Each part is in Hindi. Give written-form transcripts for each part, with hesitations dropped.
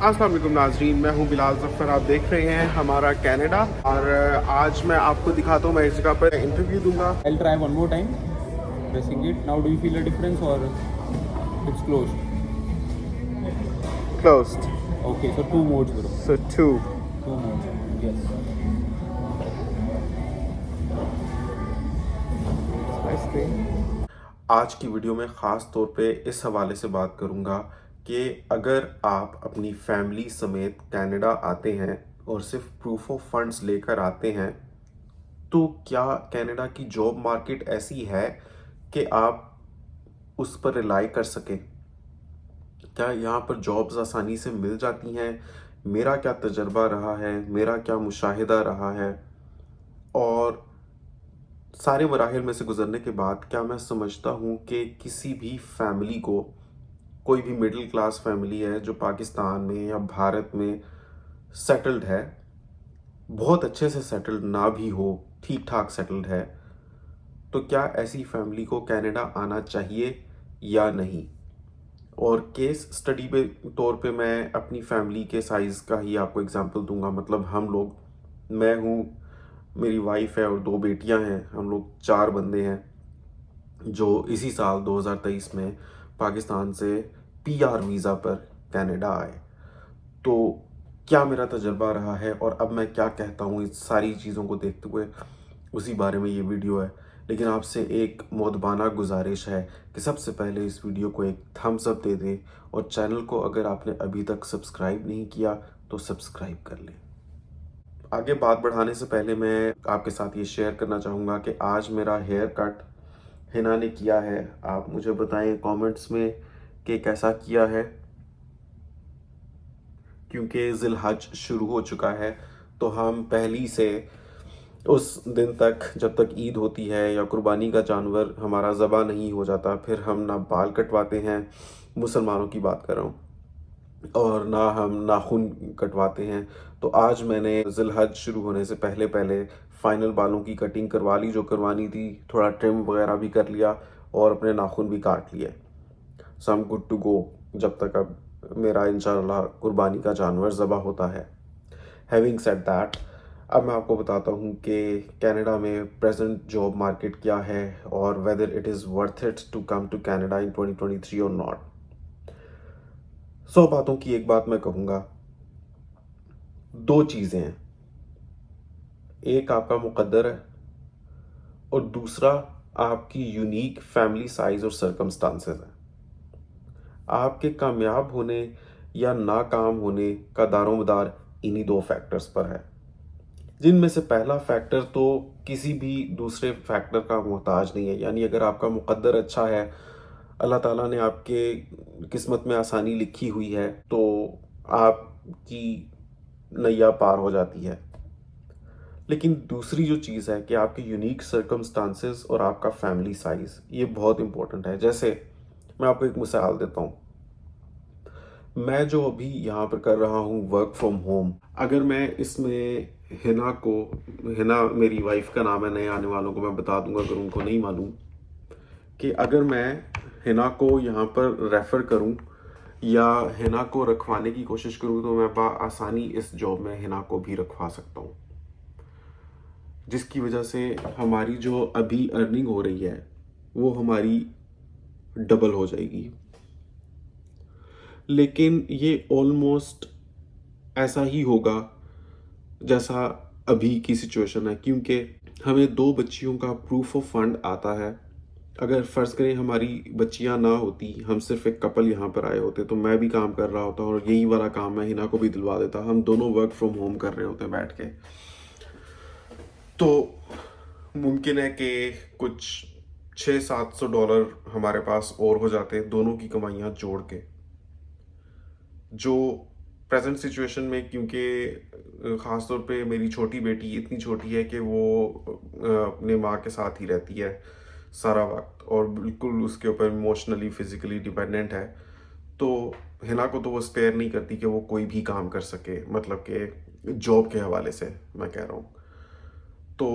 अस्सलाम वालेकुम नाज़रीन, मैं हूं बिलाल ज़फ़र। आप देख रहे हैं हमारा कनाडा और आज मैं आपको दिखाता हूं, मैं इस जगह पर इंटरव्यू दूंगा। I'll try one more time pressing it. Now do you feel a difference or it's closed? Closed. Okay, so two modes bro. So 2. Two modes. Yes. Nice thing. आज की वीडियो में ख़ास तौर पे इस हवाले से बात करूंगा कि अगर आप अपनी फैमिली समेत कनाडा आते हैं और सिर्फ प्रूफ ऑफ फंड्स लेकर आते हैं तो क्या कनाडा की जॉब मार्केट ऐसी है कि आप उस पर रिलाई कर सकें। क्या यहाँ पर जॉब्स आसानी से मिल जाती हैं। मेरा क्या तजर्बा रहा है, मेरा क्या मुशाहिदा रहा है और सारे मराहिल में से गुजरने के बाद क्या मैं समझता हूँ कि किसी भी फैमिली को, कोई भी मिडिल क्लास फैमिली है जो पाकिस्तान में या भारत में सेटल्ड है, बहुत अच्छे से सेटल्ड ना भी हो, ठीक ठाक सेटल्ड है, तो क्या ऐसी फैमिली को कनाडा आना चाहिए या नहीं। और केस स्टडी पे तौर पे मैं अपनी फैमिली के साइज़ का ही आपको एग्जांपल दूंगा। मतलब हम लोग, मैं हूँ, मेरी वाइफ है और 2 बेटियां हैं, हम लोग 4 बंदे हैं जो इसी साल 2023 में पाकिस्तान से पीआर वीज़ा पर कनाडा आए। तो क्या मेरा तजर्बा रहा है और अब मैं क्या कहता हूँ इस सारी चीज़ों को देखते हुए, उसी बारे में ये वीडियो है। लेकिन आपसे एक मोदबाना गुजारिश है कि सबसे पहले इस वीडियो को एक थम्स अप दे दें और चैनल को अगर आपने अभी तक सब्सक्राइब नहीं किया तो सब्सक्राइब कर लें। आगे बात बढ़ाने से पहले मैं आपके साथ ये शेयर करना चाहूँगा कि आज मेरा हेयर कट हिना ने किया है। आप मुझे बताएं कमेंट्स में कि कैसा किया है, क्योंकि ज़िलहज शुरू हो चुका है तो हम पहली से उस दिन तक, जब तक ईद होती है या कुर्बानी का जानवर हमारा ज़बह नहीं हो जाता, फिर हम ना बाल कटवाते हैं, मुसलमानों की बात कर रहा हूँ, और ना हम नाखून कटवाते हैं। तो आज मैंने ज़िलहज शुरू होने से पहले पहले फाइनल बालों की कटिंग करवा ली, जो करवानी थी, थोड़ा ट्रिम वगैरह भी कर लिया और अपने नाखून भी काट लिए। So I am good to go जब तक अब मेरा इंशाल्लाह कुर्बानी का जानवर ज़बह होता है। हैविंग सेड दैट, अब मैं आपको बताता हूँ कि कनाडा में प्रेजेंट जॉब मार्केट क्या है और whether it is worth it to come to Canada in 2023 और नॉट। 100 बातों की एक बात मैं कहूँगा, 2 चीज़ें हैं, एक आपका मुकद्दर है और दूसरा आपकी यूनिक फैमिली साइज और सर्कमस्टांसेस है। आपके कामयाब होने या नाकाम होने का दारोमदार इन्हीं 2 फैक्टर्स पर है, जिनमें से पहला फैक्टर तो किसी भी दूसरे फैक्टर का मोहताज नहीं है। यानी अगर आपका मुकद्दर अच्छा है, अल्लाह ताला ने आपके किस्मत में आसानी लिखी हुई है, तो आपकी नैया पार हो जाती है। लेकिन दूसरी जो चीज़ है कि आपके यूनिक सर्कमस्टांसेस और आपका फैमिली साइज़, ये बहुत इंपॉर्टेंट है। जैसे मैं आपको एक मिसाल देता हूँ, मैं जो अभी यहाँ पर कर रहा हूँ वर्क फ्रॉम होम, अगर मैं इसमें हिना को, हिना मेरी वाइफ का नाम है, नए आने वालों को मैं बता दूंगा अगर उनको नहीं मालूम, कि अगर मैं हिना को यहाँ पर रेफ़र करूँ या हिना को रखवाने की कोशिश करूँ तो मैं आसानी इस जॉब में हिना को भी रखवा सकता हूँ, जिसकी वजह से हमारी जो अभी अर्निंग हो रही है वो हमारी डबल हो जाएगी। लेकिन ये ऑलमोस्ट ऐसा ही होगा जैसा अभी की सिचुएशन है, क्योंकि हमें 2 बच्चियों का प्रूफ ऑफ फंड आता है। अगर फ़र्ज़ करें हमारी बच्चियां ना होती, हम सिर्फ एक कपल यहाँ पर आए होते, तो मैं भी काम कर रहा होता और यही वाला काम मैं हिना को भी दिलवा देता, हम दोनों वर्क फ्रॉम होम कर रहे होते बैठ के। तो मुमकिन है कि कुछ $600-700 हमारे पास और हो जाते दोनों की कमाइयाँ जोड़ के, जो प्रेजेंट सिचुएशन में, क्योंकि ख़ास तौर पे मेरी छोटी बेटी इतनी छोटी है कि वो अपने माँ के साथ ही रहती है सारा वक्त और बिल्कुल उसके ऊपर इमोशनली फिज़िकली डिपेंडेंट है, तो हिना को तो वो स्पेयर नहीं करती कि वो कोई भी काम कर सके, मतलब कि जॉब के हवाले से मैं कह रहा हूँ। तो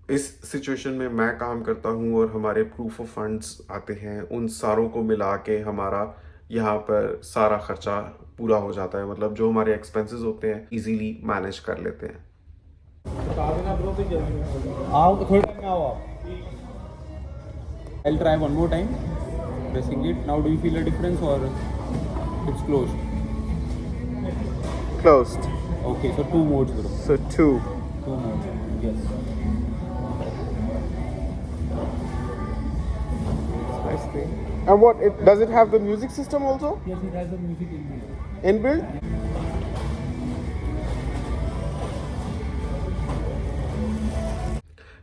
इस सिचुएशन में मैं काम करता हूँ और हमारे प्रूफ ऑफ फंड्स आते हैं, उन सारों को मिला के हमारा यहाँ पर सारा खर्चा पूरा हो जाता है, मतलब जो हमारे एक्सपेंसेस होते हैं इजीली मैनेज कर लेते हैं। आओ थोड़े टाइम में आओ आप. I'll try one more time. Pressing it. Now do you feel a difference or it's closed? Closed. Okay, so two modes, bro. So 2. Two modes. Yes. Nice thing. And what? Does it have the music system also Yes, it has the music inbuilt. inbuilt?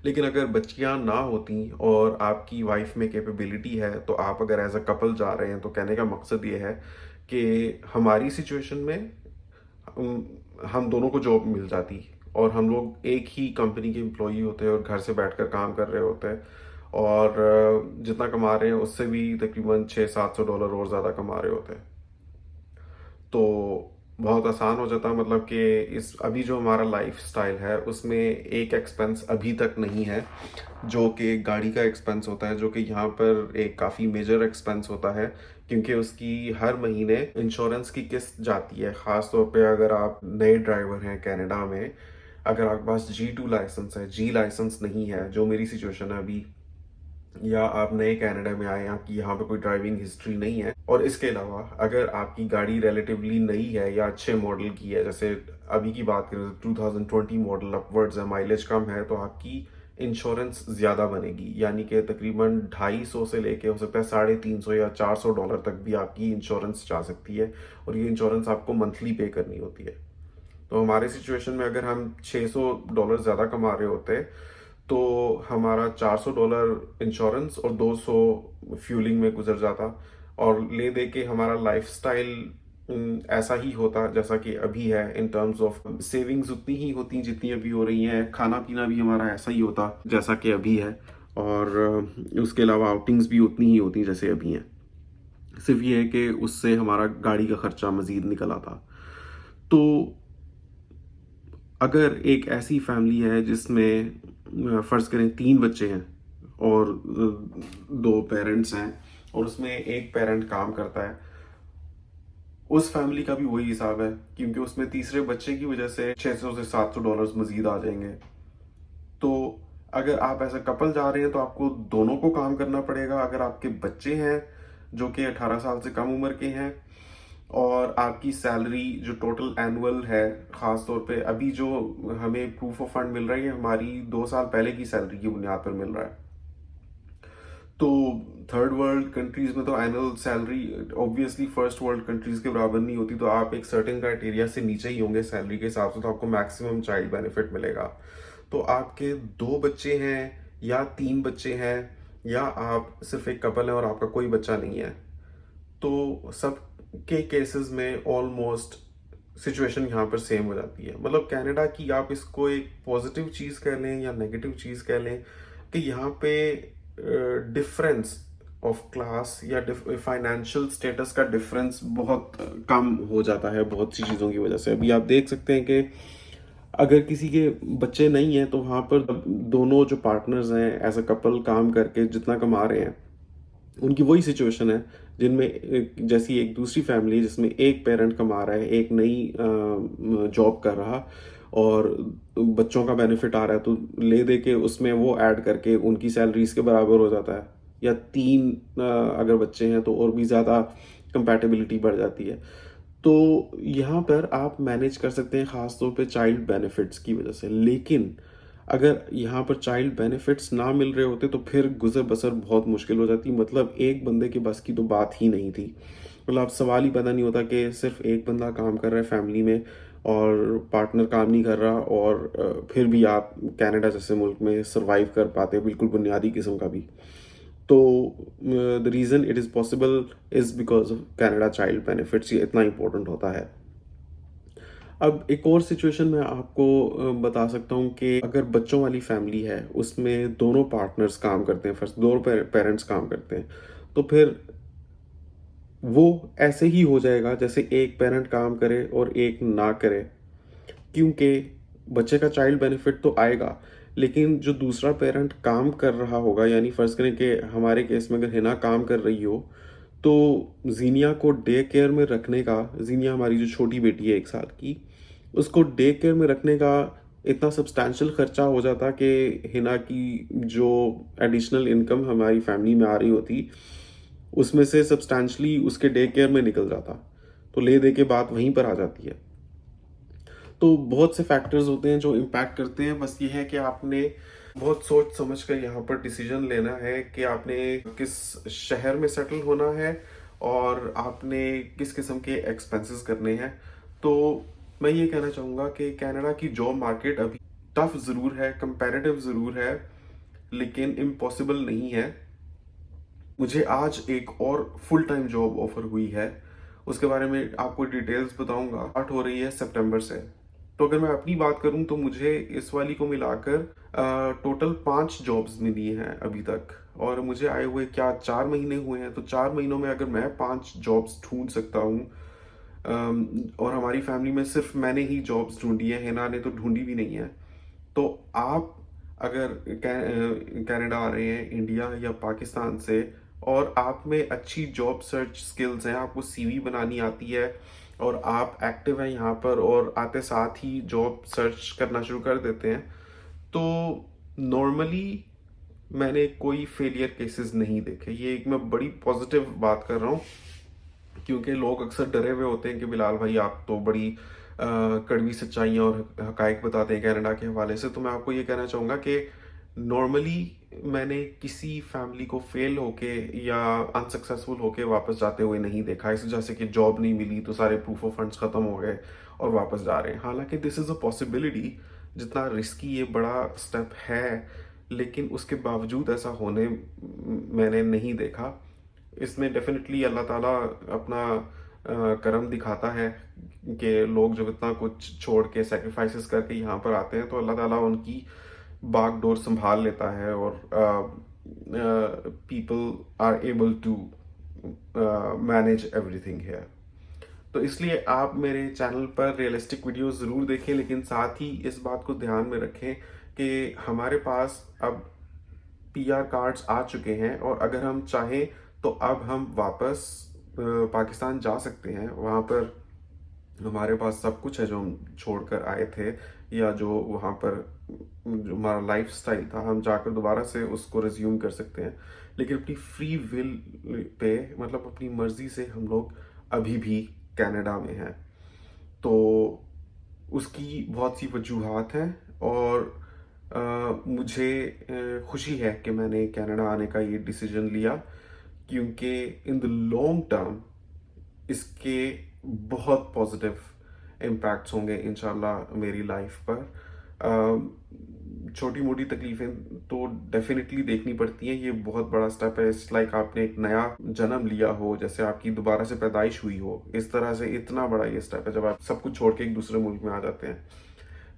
लेकिन अगर बच्चियां ना होती और आपकी वाइफ में कैपेबिलिटी है, तो आप अगर एज अ कपल जा रहे हैं, तो कहने का मकसद ये है कि हमारी सिचुएशन में हम दोनों को जॉब मिल जाती और हम लोग एक ही कंपनी के एम्प्लॉई होते हैं और घर से बैठकर काम कर रहे होते हैं, और जितना कमा रहे हैं उससे भी तकरीबन $600-700 और ज़्यादा कमा रहे होते हैं। तो बहुत आसान हो जाता है, मतलब कि इस अभी जो हमारा लाइफ स्टाइल है उसमें एक एक्सपेंस अभी तक नहीं है जो कि गाड़ी का एक्सपेंस होता है, जो कि यहाँ पर एक काफ़ी मेजर एक्सपेंस होता है, क्योंकि उसकी हर महीने इंश्योरेंस की किस्त जाती है। ख़ास तौर पे अगर आप नए ड्राइवर हैं कनाडा में, अगर आपके पास G2 लाइसेंस है, G लाइसेंस नहीं है, जो मेरी सिचुएशन है अभी, या आप नए कनाडा में आए, आपकी यहाँ पे कोई ड्राइविंग हिस्ट्री नहीं है, और इसके अलावा अगर आपकी गाड़ी रिलेटिवली नई है या अच्छे मॉडल की है, जैसे अभी की बात करें तो 2020 मॉडल अपवर्ड्स है, माइलेज कम है, तो आपकी इंश्योरेंस ज़्यादा बनेगी, यानी कि तकरीबन 250 से लेके हो सकता है $350 या $400 तक भी आपकी इंश्योरेंस जा सकती है, और ये इंश्योरेंस आपको मंथली पे करनी होती है। तो हमारे सिचुएशन में अगर हम $600 ज़्यादा कमा रहे होते तो हमारा $400 इंश्योरेंस और 200 फ्यूलिंग में गुजर जाता, और ले दे के हमारा लाइफस्टाइल ऐसा ही होता जैसा कि अभी है। इन टर्म्स ऑफ सेविंग्स उतनी ही होती जितनी अभी हो रही हैं, खाना पीना भी हमारा ऐसा ही होता जैसा कि अभी है, और उसके अलावा आउटिंग्स भी उतनी ही होती जैसे अभी हैं। सिर्फ ये है कि उससे हमारा गाड़ी का खर्चा मज़ीद निकल आता। तो अगर एक ऐसी फैमिली है जिसमें फ़र्ज़ करें 3 बच्चे हैं और 2 पेरेंट्स हैं, और उसमें एक पेरेंट काम करता है, उस फैमिली का भी वही हिसाब है, क्योंकि उसमें तीसरे बच्चे की वजह से $600 से $700 मज़ीद आ जाएंगे। तो अगर आप ऐसा कपल जा रहे हैं तो आपको दोनों को काम करना पड़ेगा। अगर आपके बच्चे हैं जो कि 18 साल से कम उम्र के हैं, और आपकी सैलरी जो टोटल एनुअल है, ख़ास तौर पे अभी जो हमें प्रूफ ऑफ फंड मिल रहा है, हमारी 2 साल पहले की सैलरी की बुनियाद पर मिल रहा है। तो थर्ड वर्ल्ड कंट्रीज़ में तो annual salary obviously first world countries के बराबर नहीं होती, तो आप एक सर्टेन क्राइटेरिया से नीचे ही होंगे सैलरी के हिसाब से, तो आपको मैक्सिमम चाइल्ड बेनिफिट मिलेगा। तो आपके 2 बच्चे हैं या 3 बच्चे हैं, या आप सिर्फ एक कपल हैं और आपका कोई बच्चा नहीं है, तो सब के केसेस में ऑलमोस्ट सिचुएशन यहाँ पर सेम हो जाती है। मतलब कनाडा की आप इसको एक पॉजिटिव चीज़ कह लें या नेगेटिव चीज़ कह लें कि यहाँ पे डिफरेंस ऑफ क्लास या फाइनेंशियल स्टेटस का डिफरेंस बहुत कम हो जाता है बहुत सी चीज़ों की वजह से। अभी आप देख सकते हैं कि अगर किसी के बच्चे नहीं हैं तो वहाँ पर दोनों जो पार्टनर्स हैं एज अ कपल काम करके जितना कमा रहे हैं, उनकी वही सिचुएशन है जिनमें जैसी एक दूसरी फैमिली जिसमें एक पेरेंट कमा रहा है, एक नई जॉब कर रहा और बच्चों का बेनिफिट आ रहा है, तो ले दे के उसमें वो ऐड करके उनकी सैलरीज के बराबर हो जाता है, या 3 अगर बच्चे हैं तो और भी ज़्यादा कंपैटिबिलिटी बढ़ जाती है। तो यहाँ पर आप मैनेज कर सकते हैं ख़ास तौर पे चाइल्ड बेनिफिट्स की वजह से। लेकिन अगर यहाँ पर चाइल्ड बेनिफिट्स ना मिल रहे होते तो फिर गुजर बसर बहुत मुश्किल हो जाती। मतलब एक बंदे के बस की तो बात ही नहीं थी। मतलब आप सवाल ही पैदा नहीं होता कि सिर्फ एक बंदा काम कर रहा है फैमिली में और पार्टनर काम नहीं कर रहा, और फिर भी आप कनाडा जैसे मुल्क में सर्वाइव कर पाते बिल्कुल बुनियादी किस्म का भी। तो the reason it is possible is because of Canada child benefits. ये इतना इंपॉर्टेंट होता है। अब एक और सिचुएशन मैं आपको बता सकता हूँ कि अगर बच्चों वाली फैमिली है उसमें दोनों पार्टनर्स काम करते हैं, फर्स्ट दोनों पेरेंट्स काम करते हैं, तो फिर वो ऐसे ही हो जाएगा जैसे एक पेरेंट काम करे और एक ना करे, क्योंकि बच्चे का चाइल्ड बेनिफिट तो आएगा लेकिन जो दूसरा पेरेंट काम कर रहा होगा, यानी फ़र्ज़ करें कि हमारे केस में अगर हिना काम कर रही हो तो जीनिया को डे केयर में रखने का, जीनिया हमारी जो छोटी बेटी है 1 साल की, उसको डे केयर में रखने का इतना सब्सटैंशियल खर्चा हो जाता कि हिना की जो एडिशनल इनकम हमारी फैमिली में आ रही होती, उसमें से सब्सटैंशली उसके डे केयर में निकल जाता। तो ले दे के बात वहीं पर आ जाती है। तो बहुत से फैक्टर्स होते हैं जो इम्पैक्ट करते हैं। बस ये है कि आपने बहुत सोच समझ कर यहाँ पर डिसीजन लेना है कि आपने किस शहर में सेटल होना है और आपने किस किस्म के एक्सपेंसेस करने हैं। तो मैं ये कहना चाहूँगा कि कनाडा की जॉब मार्केट अभी टफ ज़रूर है, कंपैरेटिव ज़रूर है, लेकिन इम्पॉसिबल नहीं है। मुझे आज एक और फुल टाइम जॉब ऑफर हुई है, उसके बारे में आपको डिटेल्स बताऊंगा। स्टार्ट हो रही है सितंबर से। तो अगर मैं अपनी बात करूं तो मुझे इस वाली को मिलाकर टोटल 5 जॉब्स मिली हैं अभी तक, और मुझे आए हुए क्या 4 महीने हुए हैं। तो 4 महीनों में अगर मैं 5 जॉब्स ढूंढ सकता हूं, और हमारी फैमिली में सिर्फ मैंने ही जॉब्स ढूंढी है, हिना ने तो ढूंढी भी नहीं है। तो आप अगर कनाडा आ रहे हैं इंडिया या पाकिस्तान से और आप में अच्छी जॉब सर्च स्किल्स हैं, आपको सीवी बनानी आती है और आप एक्टिव हैं यहाँ पर और आते साथ ही जॉब सर्च करना शुरू कर देते हैं, तो नॉर्मली मैंने कोई फेलियर केसेस नहीं देखे। ये एक मैं बड़ी पॉजिटिव बात कर रहा हूँ, क्योंकि लोग अक्सर डरे हुए होते हैं कि बिलाल भाई आप तो बड़ी कड़वी सच्चाइयाँ और हकायक बताते हैं कनाडा के हवाले से। तो मैं आपको ये कहना चाहूँगा कि नॉर्मली मैंने किसी फैमिली को फेल होके या अनसक्सेसफुल होके वापस जाते हुए नहीं देखा। इस वजह से कि जॉब नहीं मिली तो सारे प्रूफ ऑफ फंड्स खत्म हो गए और वापस जा रहे हैं। हालांकि दिस इज़ अ पॉसिबिलिटी, जितना रिस्की ये बड़ा स्टेप है, लेकिन उसके बावजूद ऐसा होने मैंने नहीं देखा। इसमें डेफिनेटली अल्लाह ताला अपना करम दिखाता है कि लोग जब इतना कुछ छोड़ के सेक्रीफाइसेस करके यहाँ पर आते हैं तो अल्लाह ताला उनकी बागडोर संभाल लेता है और people are able to manage everything here. तो इसलिए आप मेरे चैनल पर रियलिस्टिक वीडियोस ज़रूर देखें, लेकिन साथ ही इस बात को ध्यान में रखें कि हमारे पास अब पीआर कार्ड्स आ चुके हैं और अगर हम चाहें तो अब हम वापस पाकिस्तान जा सकते हैं। वहाँ पर हमारे पास सब कुछ है जो हम छोड़कर आए थे, या जो वहाँ पर जो हमारा लाइफ स्टाइल था, हम जाकर दोबारा से उसको रिज्यूम कर सकते हैं। लेकिन अपनी फ्री विल पे, मतलब अपनी मर्जी से हम लोग अभी भी कनाडा में हैं। तो उसकी बहुत सी वजूहात हैं और मुझे खुशी है कि मैंने कनाडा आने का ये डिसीजन लिया, क्योंकि इन द लॉन्ग टर्म इसके बहुत पॉजिटिव इम्पैक्ट्स होंगे इंशाल्लाह मेरी लाइफ पर। छोटी मोटी तकलीफ़ें तो डेफिनेटली देखनी पड़ती हैं, ये बहुत बड़ा स्टेप है। इट्स लाइक आपने एक नया जन्म लिया हो, जैसे आपकी दोबारा से पैदाइश हुई हो, इस तरह से इतना बड़ा ये स्टेप है जब आप सब कुछ छोड़ के एक दूसरे मुल्क में आ जाते हैं।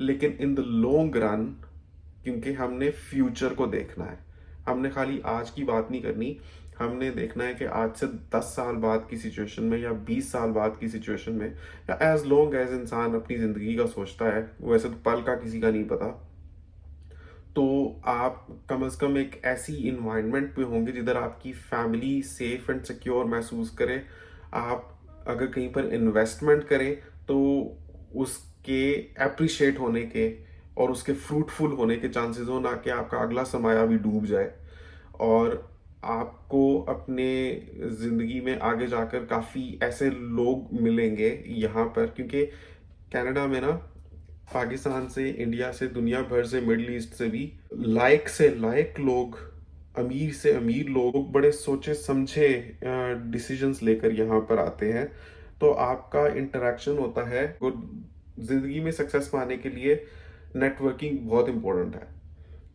लेकिन इन द लॉन्ग रन, क्योंकि हमने फ्यूचर को देखना है, हमने खाली आज की बात नहीं करनी, हमने देखना है कि आज से 10 साल बाद की सिचुएशन में या 20 साल बाद की सिचुएशन में, या एज लॉन्ग एज इंसान अपनी ज़िंदगी का सोचता है, वैसे तो पल का किसी का नहीं पता, तो आप कम से कम एक ऐसी इन्वायरमेंट पे होंगे जिधर आपकी फैमिली सेफ एंड सिक्योर महसूस करे। आप अगर कहीं पर इन्वेस्टमेंट करें तो उसके अप्रिशिएट होने के और उसके फ्रूटफुल होने के चांसेस हो, ना कि आपका अगला सरमाया भी डूब जाए। और आपको अपने ज़िंदगी में आगे जाकर काफ़ी ऐसे लोग मिलेंगे यहाँ पर, क्योंकि कनाडा में ना पाकिस्तान से, इंडिया से, दुनिया भर से, मिडल ईस्ट से भी लायक लोग, अमीर से अमीर लोग बड़े सोचे समझे डिसीजंस लेकर यहाँ पर आते हैं। तो आपका इंटरेक्शन होता है। ज़िंदगी में सक्सेस पाने के लिए नेटवर्किंग बहुत इंपॉर्टेंट है।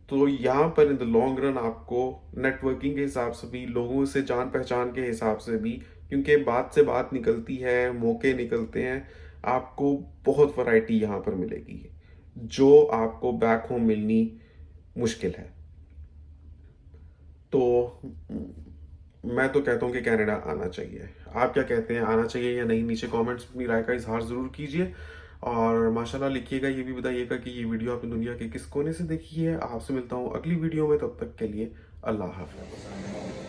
तो यहाँ पर इन द लॉन्ग रन आपको नेटवर्किंग के हिसाब से भी, लोगों से जान पहचान के हिसाब से भी, क्योंकि बात से बात निकलती है, मौके निकलते हैं, आपको बहुत वैरायटी यहाँ पर मिलेगी जो आपको बैक होम मिलनी मुश्किल है। तो मैं तो कहता हूँ कि कनाडा आना चाहिए। आप क्या कहते हैं, आना चाहिए या नहीं? नीचे कमेंट्स अपनी राय का इजहार ज़रूर कीजिए और माशाल्लाह लिखिएगा, ये भी बताइएगा कि ये वीडियो आपने दुनिया के किस कोने से देखी है। आपसे मिलता हूँ अगली वीडियो में, तब तक के लिए अल्लाह हाफ़िज़।